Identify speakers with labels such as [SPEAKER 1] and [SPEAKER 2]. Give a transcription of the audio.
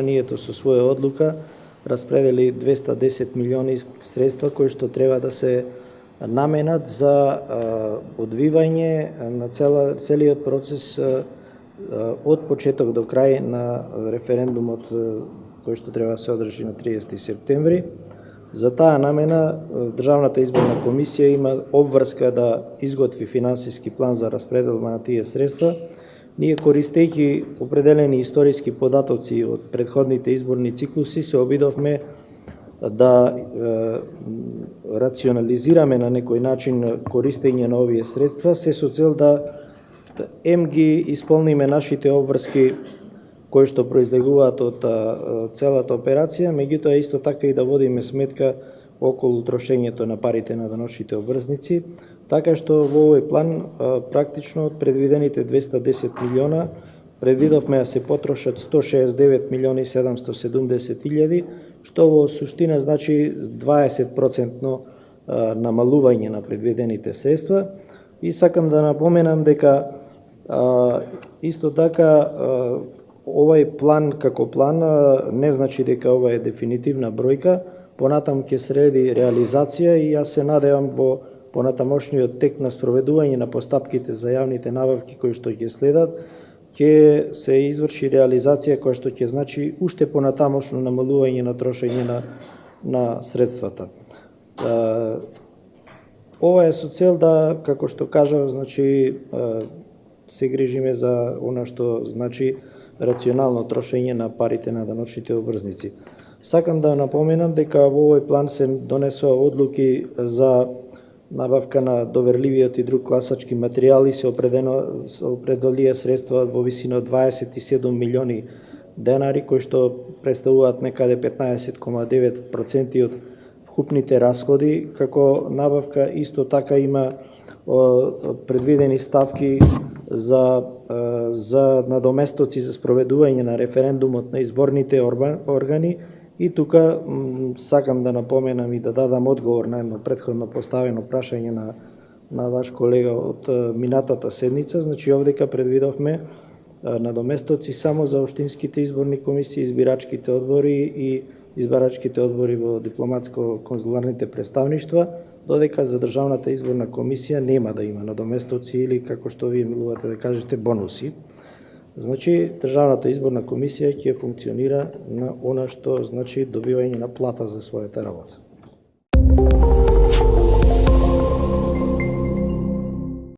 [SPEAKER 1] собранието со своја одлука распредели 210 милиони средства кои што треба да се наменат за одвивање на целиот процес од почеток до крај на референдумот кој што треба да се одржи на 30 септември. За таа намена Државната изборна комисија има обврска да изготви финансиски план за распределба на тие средства. Ние, користејќи определени историски податоци од претходните изборни циклуси, се обидовме да рационализираме на некој начин користење на овие средства, се со цел да ги исполниме нашите обврски кои што произлегуваат од целата операција, меѓутоа исто така и да водиме сметка околу трошењето на парите на даночните обврзници, така што во овој план практично од предвидените 210 милиона предвидовме да се потрошат 169 милиони 770 илјади, што во суштина значи 20% намалување на предвидените средства. И сакам да напоменам дека исто така овој план како план не значи дека ова е дефинитивна бројка, понатаму ќе следи реализација и јас се надевам во понатамошниот тек на спроведување на постапките за јавните набавки кои што ќе следат, ќе се изврши реализација која што ќе значи уште понатамошно намалување на трошење на средствата. Ова е со цел да, како што кажав, значи се грижиме за она што значи рационално трошење на парите на даночните обврзници. Сакам да напоменам дека во овој план се донесоа одлуки за набавка на доверливиот и друг класачки материјали, се определија средства во висина од 27 милиони денари, кои што представуваат некаде 15,9% од вкупните расходи. Како набавка исто така има предвидени ставки за надоместоци за спроведување на референдумот на изборните органи. И тука сакам да напоменам и да дадам одговор на едно претходно поставено прашање на ваш колега од минатата седница. Значи, овдека предвидовме надоместоци само за општинските изборни комисии, избирачките одбори и избирачките одбори во дипломатско-конзуларните представништва, додека за Државната изборна комисија нема да има надоместоци или, како што вие милувате да кажете, бонуси. Значи, Државната изборна комисија ќе функционира на она што значи добивање на плата за својата работа.